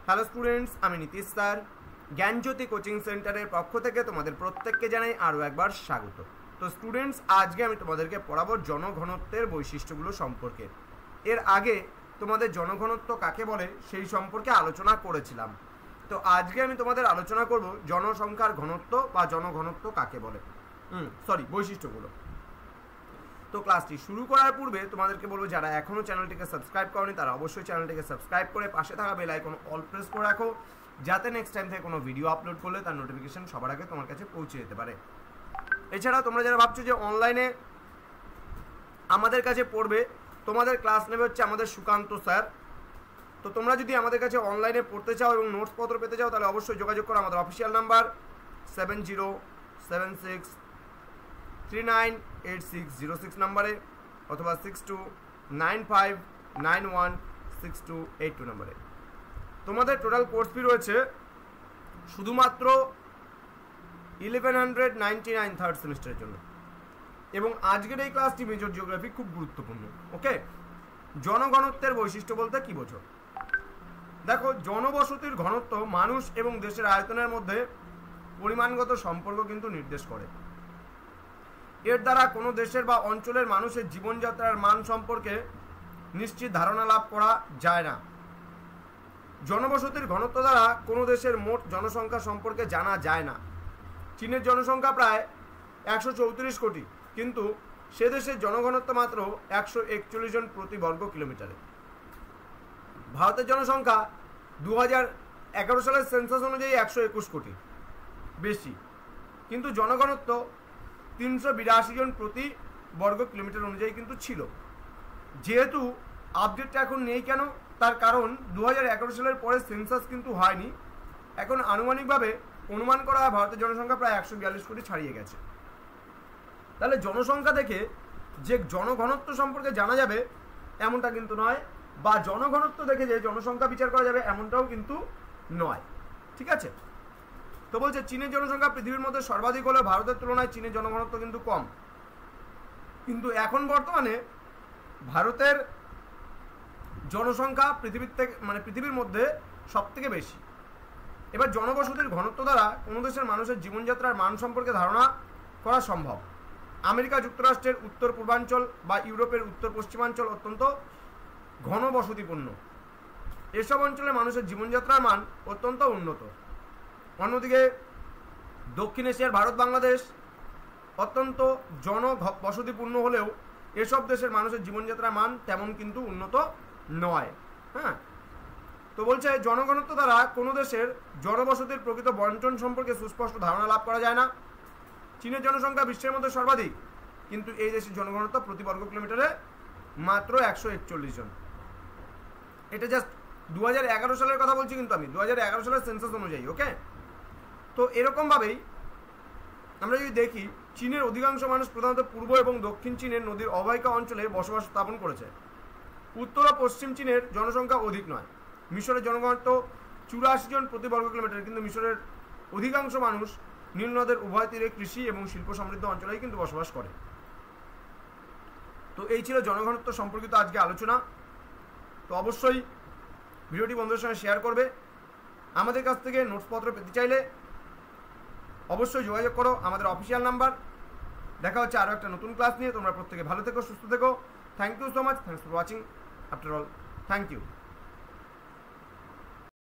Hello students, আমি Nitish sir জ্ঞানজ্যোতি coaching সেন্টারের পক্ষ থেকে তোমাদের প্রত্যেককে জানাই আরও একবার স্বাগত। তো স্টুডেন্টস, আজকে আমি তোমাদেরকে পড়াবো জনঘনত্বের বৈশিষ্ট্যগুলো সম্পর্কে। এর আগে তোমাদের জনঘনত্ব কাকে বলে সেই সম্পর্কে আলোচনা করেছিলাম। তো আজকে আমি তোমাদের আলোচনা করব জনসংখ্যার ঘনত্ব বা জনঘনত্ব কাকে বলে, বৈশিষ্ট্যগুলো। তো ক্লাসটি শুরু করার পূর্বে তোমাদেরকে বলবো, যারা এখনও চ্যানেলটিকে সাবস্ক্রাইব করনি তারা অবশ্যই চ্যানেলটিকে সাবস্ক্রাইব করে পাশে থাকা বেল আইকন অল প্রেস করে রাখো, যাতে নেক্সট টাইম থেকে কোনো ভিডিও আপলোড করলে তার নোটিফিকেশন সবার আগে তোমার কাছে পৌঁছে যেতে পারে। এছাড়া তোমরা যারা ভাবছো যে অনলাইনে আমাদের কাছে পড়বে, তোমাদের ক্লাস নেবে হচ্ছে আমাদের সুকান্ত স্যার। তো তোমরা যদি আমাদের কাছে অনলাইনে পড়তে চাও এবং নোটসপত্র পেতে চাও তাহলে অবশ্যই যোগাযোগ করো আমাদের অফিসিয়াল নাম্বার 7076398606 নাম্বারে অথবা 6295916282 নাম্বারে। তোমাদের টোটাল কোর্স ফি রয়েছে শুধুমাত্র 1199 থার্ড সেমিস্টারের জন্য। এবং আজকের এই ক্লাসটি মেজর জিওগ্রাফি খুব গুরুত্বপূর্ণ। ওকে, জনঘনত্বের বৈশিষ্ট্য বলতে কি বোঝো? দেখো, জনবসতির ঘনত্ব মানুষ এবং দেশের আয়তনের মধ্যে পরিমাণগত সম্পর্ক কিন্তু নির্দেশ করে। এর দ্বারা কোনো দেশের বা অঞ্চলের মানুষের জীবনযাত্রার মান সম্পর্কে নিশ্চিত ধারণা লাভ করা যায় না। জনবসতির ঘনত্ব দ্বারা কোনো দেশের মোট জনসংখ্যা সম্পর্কে জানা যায় না। চীনের জনসংখ্যা প্রায় 134 কোটি, কিন্তু সে দেশের জনঘনত্ব মাত্র 141 জন প্রতি বর্গ কিলোমিটারে। ভারতের জনসংখ্যা 2011 সালের সেন্সাস অনুযায়ী 121 কোটি, বেশি, কিন্তু জনঘনত্ব 382 জন প্রতি বর্গ কিলোমিটার অনুযায়ী কিন্তু ছিল। যেহেতু আপডেটটা এখন নেই কেন, তার কারণ 2011 সালের পরে সেন্সাস কিন্তু হয়নি। এখন আনুমানিকভাবে অনুমান করা হয় ভারতের জনসংখ্যা প্রায় 142 কোটি ছাড়িয়ে গেছে। তাহলে জনসংখ্যা দেখে যে জনঘনত্ব সম্পর্কে জানা যাবে এমনটা কিন্তু নয়, বা জনঘনত্ব দেখে যে জনসংখ্যা বিচার করা যাবে এমনটাও কিন্তু নয়। ঠিক আছে? তো বলছে চীনের জনসংখ্যা পৃথিবীর মধ্যে সর্বাধিক হলে ভারতের তুলনায় চীনের জনঘনত্ব কিন্তু কম। কিন্তু এখন বর্তমানে ভারতের জনসংখ্যা পৃথিবীর মধ্যে সব থেকে বেশি। এবার জনবসতির ঘনত্ব দ্বারা কোনো দেশের মানুষের জীবনযাত্রার মান সম্পর্কে ধারণা করা সম্ভব। আমেরিকা যুক্তরাষ্ট্রের উত্তর পূর্বাঞ্চল বা ইউরোপের উত্তর পশ্চিমাঞ্চল অত্যন্ত ঘনবসতিপূর্ণ। এসব অঞ্চলে মানুষের জীবনযাত্রার মান অত্যন্ত উন্নত। অন্যদিকে দক্ষিণ এশিয়ার ভারত বাংলাদেশ অত্যন্ত জনবসতিপূর্ণ হলেও এসব দেশের মানুষের জীবনযাত্রার মান তেমন কিন্তু উন্নত নয়। হ্যাঁ, তো বলছে জনঘনত্ব দ্বারা কোনো দেশের জনবসতির প্রকৃত বন্টন সম্পর্কে সুস্পষ্ট ধারণা লাভ করা যায় না। চীনের জনসংখ্যা বিশ্বের মধ্যে সর্বাধিক, কিন্তু এই দেশের জনঘনত্ব প্রতি বর্গ কিলোমিটারে মাত্র 141 জন। এটা জাস্ট 2011 সালের কথা বলছি, কিন্তু আমি 2011 সালের সেন্সাস অনুযায়ী। ওকে, তো এরকমভাবেই আমরা যদি দেখি, চীনের অধিকাংশ মানুষ প্রধানত পূর্ব এবং দক্ষিণ চীনের নদীর অববাহিকা অঞ্চলে বসবাস স্থাপন করেছে। উত্তর ও পশ্চিম চীনের জনসংখ্যা অধিক নয়। মিশরের জনঘনত্ব 84 জন প্রতি বর্গ কিলোমিটার, কিন্তু মিশরের অধিকাংশ মানুষ নীল নদের উভয় তীরে কৃষি এবং শিল্প সমৃদ্ধ অঞ্চলেই কিন্তু বসবাস করে। তো এই ছিল জনঘনত্ব সম্পর্কিত আজকে আলোচনা। তো অবশ্যই ভিডিওটি বন্ধুদের সঙ্গে শেয়ার করবে। আমাদের কাছ থেকে নোটসপত্র পেতে চাইলে অবশ্যই যোগাযোগ করো আমাদের অফিসিয়াল নাম্বার। দেখা হচ্ছে আরও একটা নতুন ক্লাস নিয়ে। তোমরা প্রত্যেকে ভালো থেকো, সুস্থ থেকো। Thank you so much. Thanks for watching. After all, thank you.